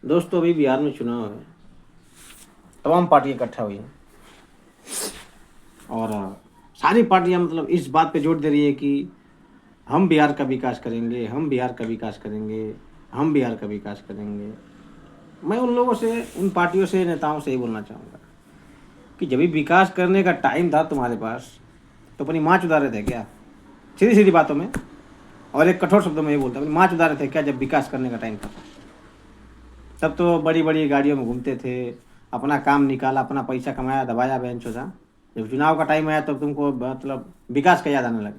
दोस्तों अभी बिहार में चुनाव है, तमाम पार्टियां इकट्ठा हुई हैं और सारी पार्टियां मतलब इस बात पे जोर दे रही है कि हम बिहार का विकास करेंगे, हम बिहार का विकास करेंगे, हम बिहार का विकास करेंगे। मैं उन लोगों से, उन पार्टियों से, नेताओं से ही बोलना चाहूँगा कि जब भी विकास करने का टाइम था तुम्हारे पास तो अपनी माँ चुदा रहे थे क्या? सीधी सीधी बातों में और एक कठोर शब्दों में ये बोलता, अपनी माँ चुदा रहे थे क्या जब विकास करने का टाइम था? तब तो बड़ी बड़ी गाड़ियों में घूमते थे, अपना काम निकाला, अपना पैसा कमाया, दबाया बहन चोदा। जब चुनाव का टाइम आया तब तुमको मतलब विकास का याद आने लगा।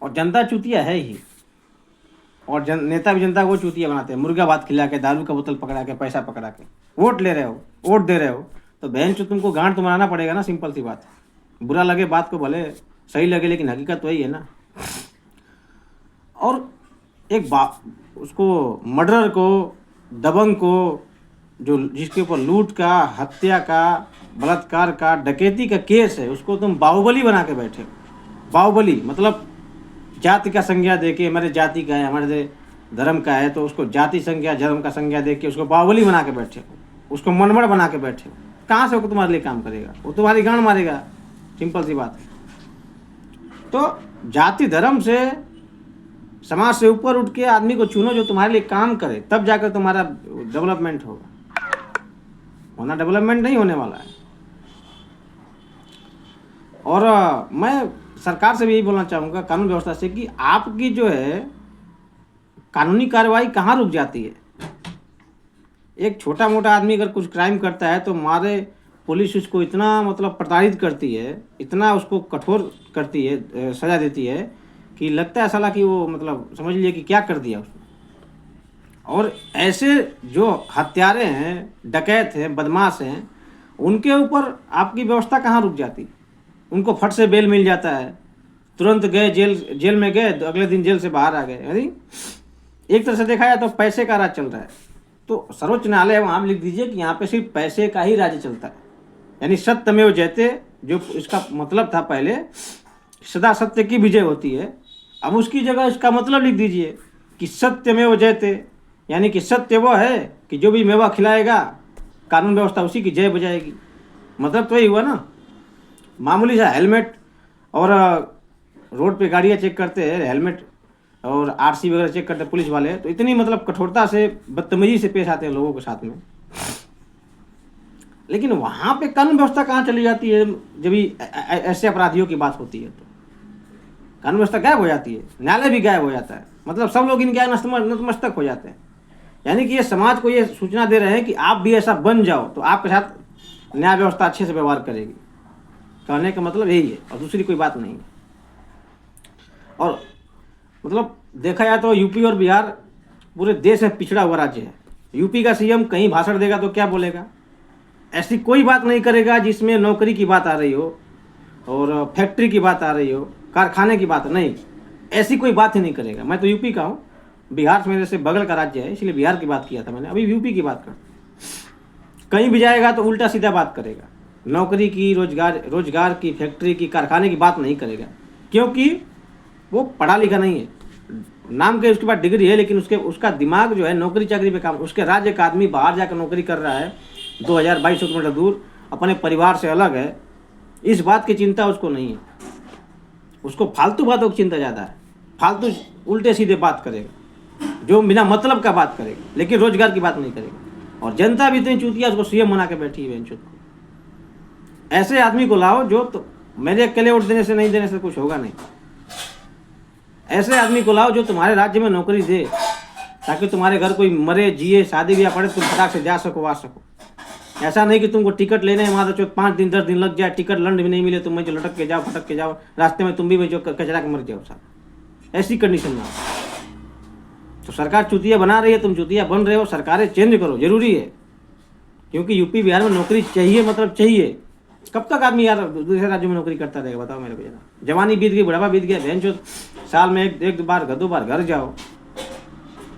और जनता चूतिया है ही, और नेता भी जनता को चूतिया बनाते हैं। मुर्गा भात खिला के, दारू का बोतल पकड़ा के, पैसा पकड़ा के वोट ले रहे हो, वोट दे रहे हो, तो बहन चो तुमको गांठ तो मनाना पड़ेगा ना। सिंपल सी बात है। बुरा लगे बात को, भले सही लगे, लेकिन हकीकत वही है ना। और एक बात, उसको मर्डर को, दबंग को, जो जिसके ऊपर लूट का, हत्या का, बलात्कार का, डकैती का केस है, उसको तुम बाहुबली बना के बैठे हो। बाहुबली मतलब जाति का संज्ञा देके, हमारे जाति का है, हमारे धर्म का है, तो उसको जाति संज्ञा, धर्म का संज्ञा देके उसको बाहुबली बना के बैठे हो, उसको मनमड़ बना के बैठे हो। कहाँ से वो तुम्हारे लिए काम करेगा? वो तुम्हारी गांड मारेगा। सिंपल सी बात है। तो जाति धर्म से, समाज से ऊपर उठ के आदमी को चुनो जो तुम्हारे लिए काम करे, तब जाकर तुम्हारा डेवलपमेंट होगा, वरना डेवलपमेंट नहीं होने वाला है। और मैं सरकार से भी यही बोलना चाहूँगा, कानून व्यवस्था से, कि आपकी जो है कानूनी कार्रवाई कहाँ रुक जाती है। एक छोटा मोटा आदमी अगर कुछ क्राइम करता है तो मारे पुलिस उसको इतना मतलब प्रताड़ित करती है, इतना उसको कठोर करती है, सजा देती है कि लगता है साला कि वो मतलब समझ लिए कि क्या कर दिया उसने। और ऐसे जो हत्यारे हैं, डकैत हैं, बदमाश हैं, उनके ऊपर आपकी व्यवस्था कहाँ रुक जाती? उनको फट से बेल मिल जाता है, तुरंत गए जेल में गए, तो अगले दिन जेल से बाहर आ गए। यानी एक तरह से देखा जाए तो पैसे का राज चल रहा है। तो सर्वोच्च न्यायालय वहाँ लिख दीजिए कि यहाँ पे सिर्फ पैसे का ही राज चलता है। यानी सत्यमेव जयते, जो इसका मतलब था पहले, सदा सत्य की विजय होती है, अब उसकी जगह इसका मतलब लिख दीजिए कि सत्यमेव जयते, यानी कि सत्य वो है कि जो भी मेवा खिलाएगा, कानून व्यवस्था उसी की जय बजाएगी। मतलब तो यही हुआ ना। मामूली सा हेलमेट, और रोड पे गाड़ियाँ चेक करते हैं, हेलमेट और आरसी वगैरह चेक करते हैं पुलिस वाले, तो इतनी मतलब कठोरता से, बदतमीजी से पेश आते हैं लोगों के साथ में। लेकिन वहाँ पे कानून व्यवस्था कहाँ चली जाती है जब ऐसे अपराधियों की बात होती है? तो कानून व्यवस्था गायब हो जाती है, न्यायालय भी गायब हो जाता है, मतलब सब लोग इनके नतमस्तक हो जाते हैं। यानी कि ये समाज को ये सूचना दे रहे हैं कि आप भी ऐसा बन जाओ तो आपके साथ न्याय व्यवस्था अच्छे से व्यवहार करेगी। कहने का मतलब यही है, और दूसरी कोई बात नहीं है। और मतलब देखा जाए तो यूपी और बिहार पूरे देश में पिछड़ा हुआ राज्य है। यूपी का सीएम कहीं भाषण देगा तो क्या बोलेगा? ऐसी कोई बात नहीं करेगा जिसमें नौकरी की बात आ रही हो और फैक्ट्री की बात आ रही हो, कारखाने की बात नहीं, ऐसी कोई बात ही नहीं करेगा। मैं तो यूपी का हूँ, बिहार मेरे से बगल का राज्य है, इसलिए बिहार की बात किया था मैंने, अभी यूपी की बात कर। कहीं भी जाएगा तो उल्टा सीधा बात करेगा, नौकरी की, रोजगार की, फैक्ट्री की, कारखाने की बात नहीं करेगा, क्योंकि वो पढ़ा लिखा नहीं है। नाम के उसके पास डिग्री है, लेकिन उसका दिमाग जो है नौकरी चाकरी पे काम। उसके राज्य का आदमी बाहर जाकर नौकरी कर रहा है, 2200 किलोमीटर दूर, अपने परिवार से अलग है, इस बात की चिंता उसको नहीं है। उसको फालतू बातों की चिंता ज़्यादा है, फालतू उल्टे सीधे बात करेगा, जो बिना मतलब का बात करेगा, लेकिन रोजगार की बात नहीं करेगा। और जनता भी इतनी चूतिया, उसको सीएम बना के बैठी है बेंचों को। ऐसे आदमी को लाओ जो, तो मेरे अकेले वोट देने से, नहीं देने से कुछ होगा नहीं। ऐसे आदमी को लाओ जो तुम्हारे राज्य में नौकरी दे, ताकि तुम्हारे घर कोई मरे, जिए, शादी ब्याह पड़े, तुम फटाक से जा सको, आ सको। ऐसा नहीं कि तुमको टिकट लेने में वहाँ तो 5 दिन 10 दिन लग जाए, टिकट लंड भी नहीं मिले, तुम जो लटक के जाओ, फटक के जाओ, रास्ते में तुम भी जो कचरा के मर जाओ साहब। ऐसी कंडीशन में तो सरकार चुतिया बना रही है, तुम चुतिया बन रहे हो। सरकारें चेंज करो, जरूरी है, क्योंकि यूपी बिहार में नौकरी चाहिए, मतलब चाहिए। कब तक आदमी यार दूसरे राज्यों में नौकरी करता रहेगा? बताओ मेरे को जरा। जवानी बीत गई, बुढ़ापा बीत गया, बहन जो साल में एक बार, 2 बार घर जाओ,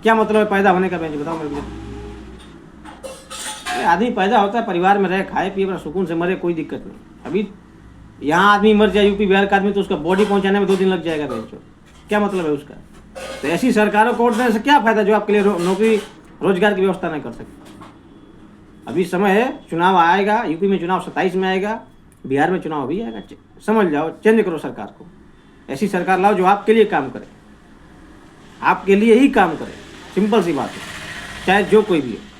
क्या मतलब है पैदा होने का? बहन बताओ मेरे को। आदमी पैदा होता है, परिवार में रहे, खाए पिए, अपना सुकून से मरे, कोई दिक्कत नहीं। अभी यहाँ आदमी मर जाए, यूपी बिहार का आदमी, तो उसका बॉडी पहुँचाने में 2 दिन लग जाएगा बहन। क्या मतलब है उसका? तो ऐसी सरकारों को वोट देने से क्या फायदा जो आपके लिए नौकरी रोजगार की व्यवस्था नहीं कर सकते। अभी समय है, चुनाव आएगा, यूपी में चुनाव 27 में आएगा, बिहार में चुनाव अभी आएगा। समझ जाओ, चेंज करो सरकार को, ऐसी सरकार लाओ जो आपके लिए काम करे, आपके लिए ही काम करे। सिंपल सी बात है, चाहे जो कोई भी हो।